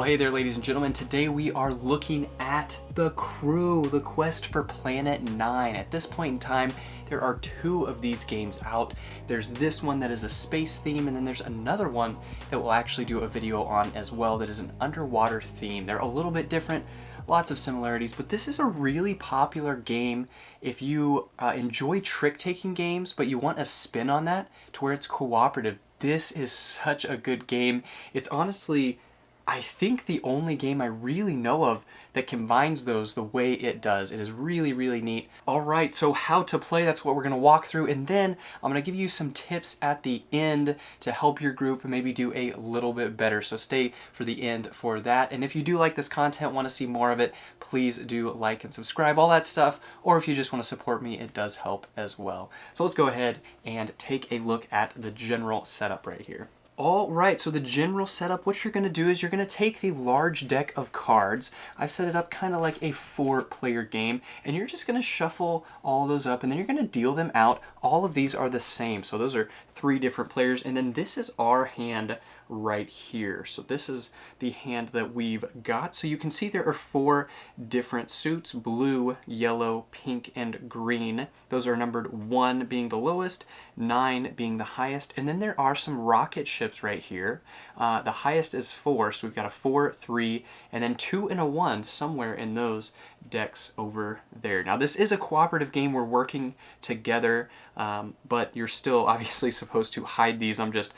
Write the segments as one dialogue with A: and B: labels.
A: Well, hey there, ladies and gentlemen. Today we are looking at The Crew, the quest for Planet 9. At this point in time, there are two of these games out. There's this one that is a space theme, and then there's another one that we'll actually do a video on as well that is an underwater theme. They're a little bit different, lots of similarities, but this is a really popular game if you enjoy trick-taking games, but you want a spin on that to where it's cooperative. This is such a good game. It's honestly, I think, the only game I really know of that combines those the way it does. It is really, really neat. All right, so how to play, that's what we're gonna walk through, and then I'm gonna give you some tips at the end to help your group maybe do a little bit better. So stay for the end for that. And if you do like this content, wanna see more of it, please do like and subscribe, all that stuff. Or if you just wanna support me, it does help as well. So let's go ahead and take a look at the general setup right here. All right, so the general setup, what you're going to do is you're going to take the large deck of cards. I've set it up kind of like a 4-player game, and you're just going to shuffle all those up, and then you're going to deal them out. All of these are the same, so those are 3 different players, and then this is our hand right here. So this is the hand that we've got. So you can see there are 4 different suits: blue, yellow, pink, and green. Those are numbered 1 being the lowest, 9 being the highest, and then there are some rocket ships right here. The highest is 4, so we've got a 4, 3, and then 2 and a 1 somewhere in those decks over there. Now this is a cooperative game. We're working together, but you're still obviously supposed to hide these. I'm just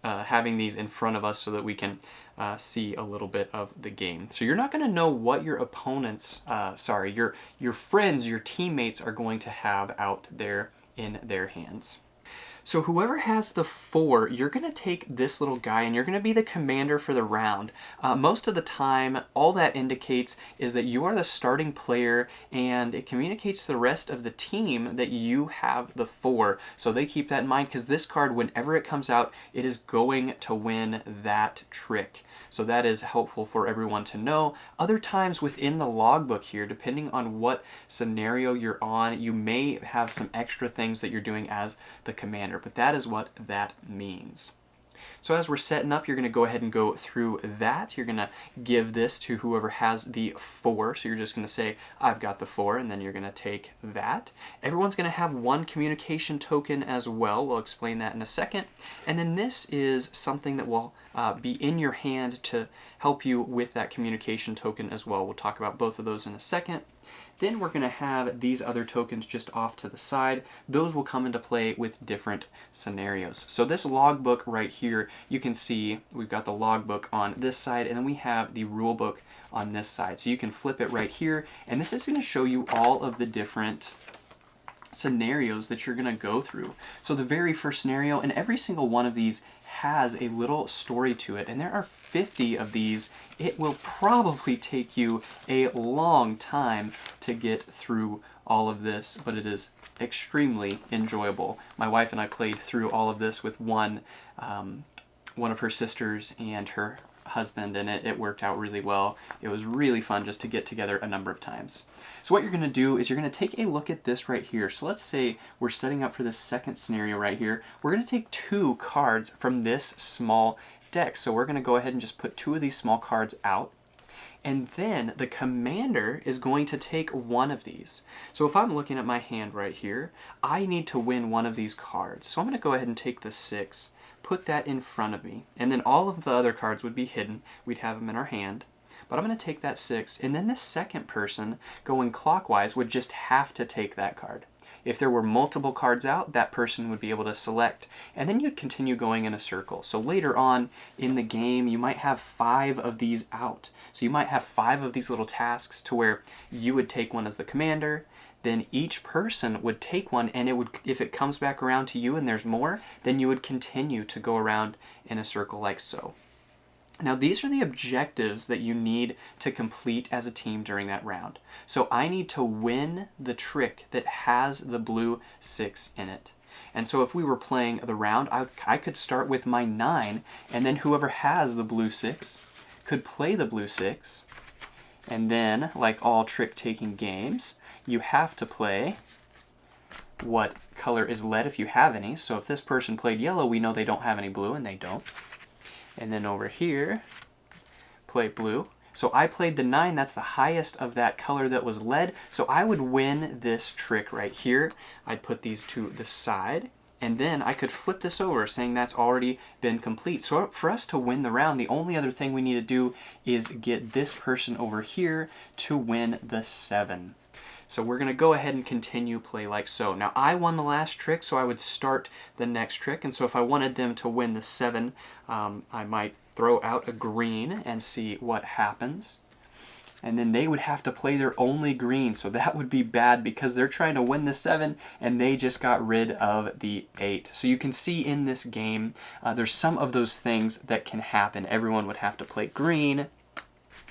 A: having these in front of us so that we can see a little bit of the game. So you're not going to know what your opponents, your friends, your teammates are going to have out there in their hands. So whoever has the 4, you're going to take this little guy and you're going to be the commander for the round. Most of the time, all that indicates is that you are the starting player, and it communicates to the rest of the team that you have the 4. So they keep that in mind, because this card, whenever it comes out, it is going to win that trick. So that is helpful for everyone to know. Other times within the logbook here, depending on what scenario you're on, you may have some extra things that you're doing as the commander, but that is what that means. So as we're setting up, you're going to go ahead and go through that. You're going to give this to whoever has the 4. So you're just going to say, I've got the 4, and then you're going to take that. Everyone's going to have 1 communication token as well. We'll explain that in a second. And then this is something that will be in your hand to help you with that communication token as well. We'll talk about both of those in a second. Then we're going to have these other tokens just off to the side. Those will come into play with different scenarios. So this logbook right here, you can see we've got the logbook on this side, and then we have the rule book on this side. So you can flip it right here, and this is going to show you all of the different scenarios that you're going to go through. So the very first scenario, and every single one of these has a little story to it, and there are 50 of these. It will probably take you a long time to get through all of this, but it is extremely enjoyable. My wife and I played through all of this with one of her sisters and her husband, and it worked out really well. It was really fun just to get together a number of times. So what you're going to do is you're going to take a look at this right here. So let's say we're setting up for this second scenario right here. We're going to take 2 cards from this small deck. So we're going to go ahead and just put 2 of these small cards out. And then the commander is going to take 1 of these. So if I'm looking at my hand right here, I need to win 1 of these cards. So I'm going to go ahead and take the 6, put that in front of me, and then all of the other cards would be hidden. We'd have them in our hand. But I'm going to take that 6, and then the second person going clockwise would just have to take that card. If there were multiple cards out, that person would be able to select, and then you'd continue going in a circle. So later on in the game, you might have 5 of these out. So you might have 5 of these little tasks to where you would take one as the commander, then each person would take one, and it would, if it comes back around to you and there's more, then you would continue to go around in a circle like so. Now these are the objectives that you need to complete as a team during that round. So I need to win the trick that has the blue 6 in it. And so if we were playing the round, I could start with my 9, and then whoever has the blue 6 could play the blue 6. And then, like all trick-taking games, you have to play what color is led if you have any. So if this person played yellow, we know they don't have any blue, and they don't. And then over here, play blue. So I played the 9, that's the highest of that color that was led. So I would win this trick right here. I'd put these to the side, and then I could flip this over saying that's already been complete. So for us to win the round, the only other thing we need to do is get this person over here to win the 7. So we're gonna go ahead and continue play like so. Now I won the last trick, so I would start the next trick. And so if I wanted them to win the 7, I might throw out a green and see what happens. And then they would have to play their only green, so that would be bad because they're trying to win the 7 and they just got rid of the 8. So you can see in this game, there's some of those things that can happen. Everyone would have to play green,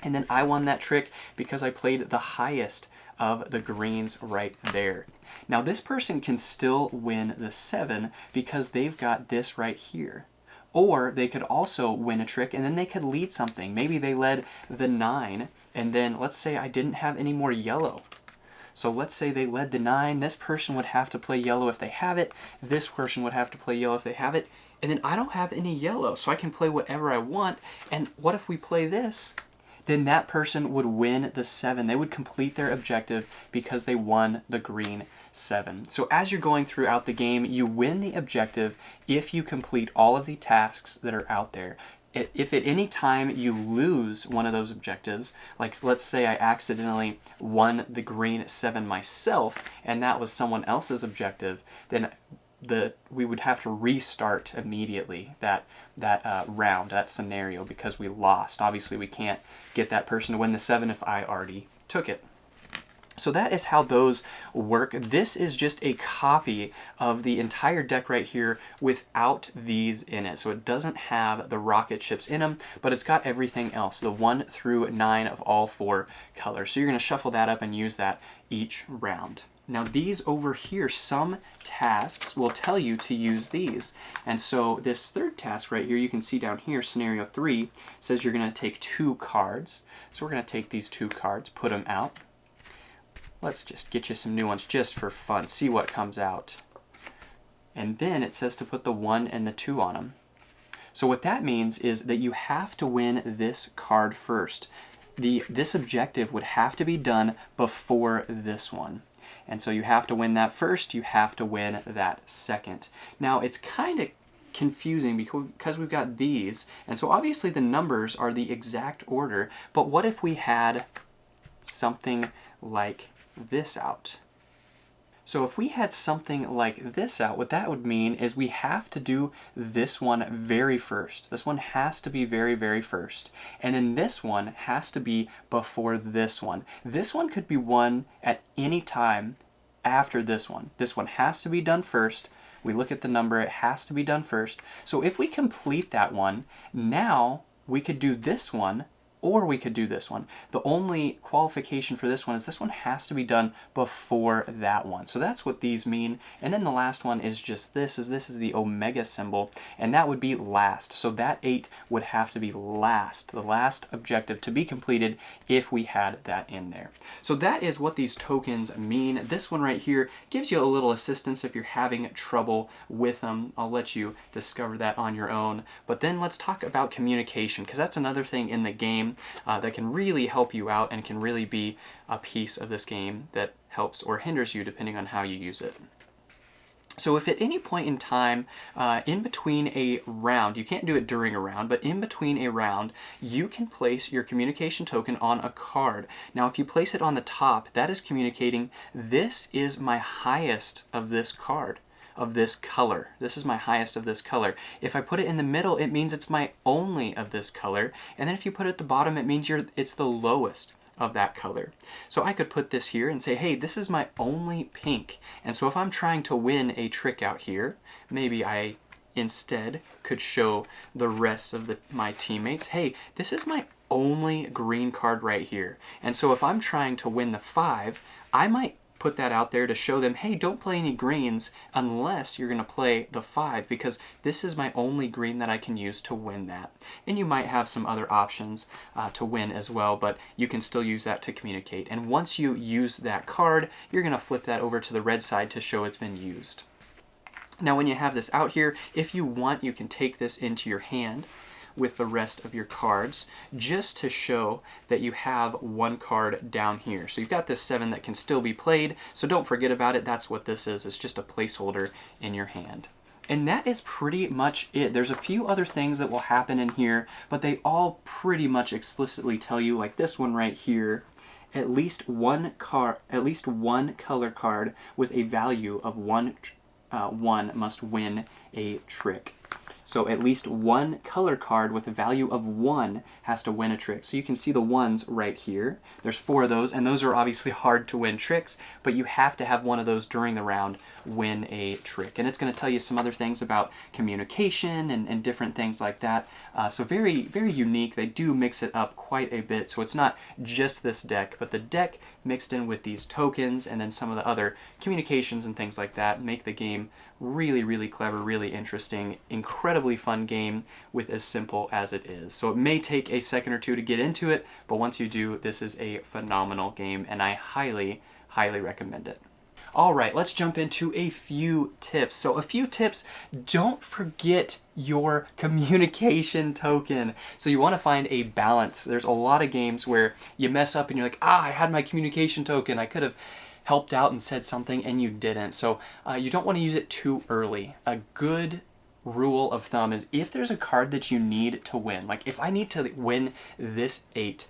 A: and then I won that trick because I played the highest of the greens right there. Now this person can still win the 7 because they've got this right here. Or they could also win a trick and then they could lead something. Maybe they led the 9, and then let's say I didn't have any more yellow. So let's say they led the 9, this person would have to play yellow if they have it, this person would have to play yellow if they have it, and then I don't have any yellow, so I can play whatever I want. And what if we play this? Then that person would win the 7. They would complete their objective because they won the green 7. So as you're going throughout the game, you win the objective if you complete all of the tasks that are out there. If at any time you lose one of those objectives, like let's say I accidentally won the green 7 myself and that was someone else's objective, then we would have to restart immediately that round, that scenario, because we lost. Obviously we can't get that person to win the 7 if I already took it. So that is how those work. This is just a copy of the entire deck right here without these in it. So it doesn't have the rocket ships in them, but it's got everything else, the 1 through 9 of all 4 colors. So you're going to shuffle that up and use that each round. Now these over here, some tasks will tell you to use these. And so this third task right here, you can see down here, scenario 3, says you're going to take 2 cards. So we're going to take these 2 cards, put them out. Let's just get you some new ones just for fun, see what comes out. And then it says to put the 1 and the 2 on them. So what that means is that you have to win this card first. This objective would have to be done before this one. And so you have to win that first, you have to win that second. Now it's kind of confusing because we've got these, and so obviously the numbers are the exact order, but what if we had something like this out? So if we had something like this out, what that would mean is we have to do this one very first. This one has to be very, very first. And then this one has to be before this one. This one could be won at any time after this one. This one has to be done first. We look at the number, it has to be done first. So if we complete that one, now we could do this one, or we could do this one. The only qualification for this one is this one has to be done before that one. So that's what these mean. And then the last one is just this is the omega symbol, and that would be last. So that 8 would have to be last, the last objective to be completed if we had that in there. So that is what these tokens mean. This one right here gives you a little assistance if you're having trouble with them. I'll let you discover that on your own. But then let's talk about communication, because that's another thing in the game that can really help you out and can really be a piece of this game that helps or hinders you depending on how you use it. So if at any point in time, in between a round, you can't do it during a round, but in between a round, you can place your communication token on a card. Now if you place it on the top, that is communicating, this is my highest of this card, of this color. This is my highest of this color. If I put it in the middle, it means it's my only of this color. And then if you put it at the bottom, it means it's the lowest of that color. So I could put this here and say, hey, this is my only pink. And so if I'm trying to win a trick out here, maybe I instead could show the rest of my teammates, hey, this is my only green card right here. And so if I'm trying to win the 5, I might put that out there to show them, hey, don't play any greens unless you're going to play the 5, because this is my only green that I can use to win that. And you might have some other options to win as well, but you can still use that to communicate. And once you use that card, you're going to flip that over to the red side to show it's been used. Now when you have this out here, if you want, you can take this into your hand. with the rest of your cards, just to show that you have one card down here. So you've got this 7 that can still be played, so don't forget about it. That's what this is. It's just a placeholder in your hand. And that is pretty much it. There's a few other things that will happen in here, but they all pretty much explicitly tell you, like this one right here, at least one color card with a value of one must win a trick. So at least one color card with a value of 1 has to win a trick. So you can see the ones right here. There's 4 of those, and those are obviously hard to win tricks, but you have to have one of those during the round win a trick. And it's going to tell you some other things about communication and different things like that. So very, very unique. They do mix it up quite a bit. So it's not just this deck, but the deck mixed in with these tokens and then some of the other communications and things like that make the game really, really clever, really interesting, incredibly fun game with as simple as it is. So it may take a second or two to get into it, but once you do, this is a phenomenal game, and I highly, highly recommend it. All right, let's jump into a few tips. So a few tips: don't forget your communication token. So you want to find a balance. There's a lot of games where you mess up and you're like, I had my communication token. I could have helped out and said something, and you didn't. So you don't want to use it too early. A good rule of thumb is if there's a card that you need to win, like if I need to win this 8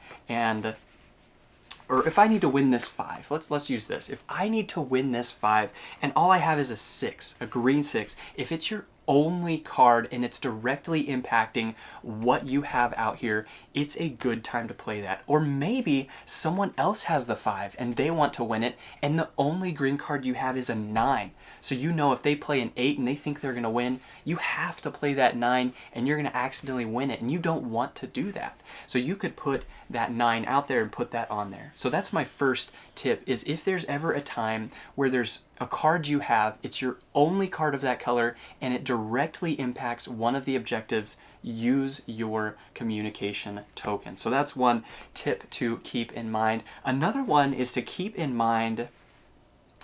A: or if I need to win this 5, let's use this. If I need to win this 5 and all I have is a 6, a green 6, if it's your only card and it's directly impacting what you have out here, it's a good time to play that. Or maybe someone else has the 5 and they want to win it, and the only green card you have is a 9. So you know if they play an 8 and they think they're going to win, you have to play that 9 and you're going to accidentally win it, and you don't want to do that. So you could put that 9 out there and put that on there. So that's my first tip, is if there's ever a time where there's a card you have, it's your only card of that color, and it directly impacts one of the objectives, use your communication token. So that's one tip to keep in mind. Another one is to keep in mind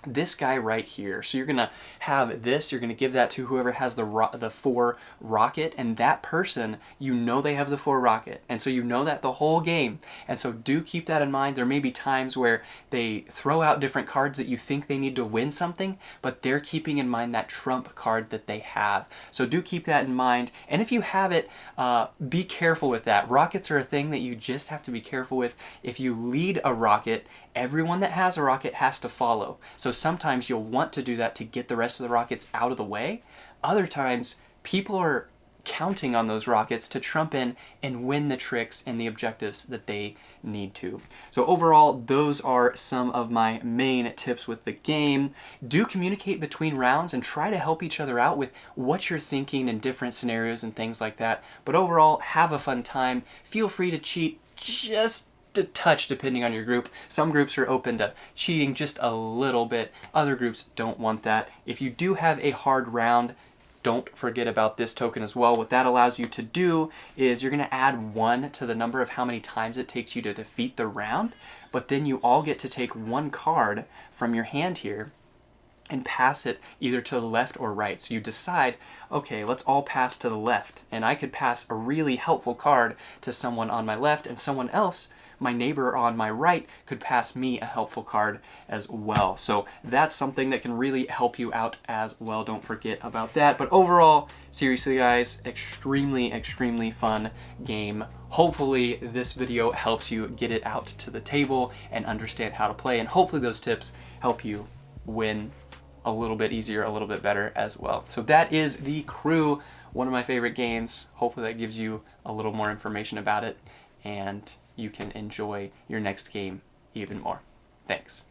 A: this guy right here. So you're gonna have this, you're gonna give that to whoever has the 4 rocket, and that person, you know they have the 4 rocket, and so you know that the whole game. And so do keep that in mind. There may be times where they throw out different cards that you think they need to win something, but they're keeping in mind that trump card that they have. So do keep that in mind, and if you have it, be careful with that. Rockets are a thing that you just have to be careful with. If you lead a rocket, everyone that has a rocket has to follow. So sometimes you'll want to do that to get the rest of the rockets out of the way. Other times, people are counting on those rockets to trump in and win the tricks and the objectives that they need to. So overall, those are some of my main tips with the game. Do communicate between rounds and try to help each other out with what you're thinking in different scenarios and things like that. But overall, have a fun time. Feel free to cheat just a touch depending on your group. Some groups are open to cheating just a little bit. Other groups don't want that. If you do have a hard round, don't forget about this token as well. What that allows you to do is you're going to add 1 to the number of how many times it takes you to defeat the round, but then you all get to take 1 card from your hand here and pass it either to the left or right. So you decide, okay, let's all pass to the left, and I could pass a really helpful card to someone on my left, and someone else, my neighbor on my right, could pass me a helpful card as well. So that's something that can really help you out as well. Don't forget about that. But overall, seriously guys, extremely, extremely fun game. Hopefully this video helps you get it out to the table and understand how to play, and hopefully those tips help you win a little bit easier, a little bit better as well. So that is The Crew, one of my favorite games. Hopefully that gives you a little more information about it, and you can enjoy your next game even more. Thanks.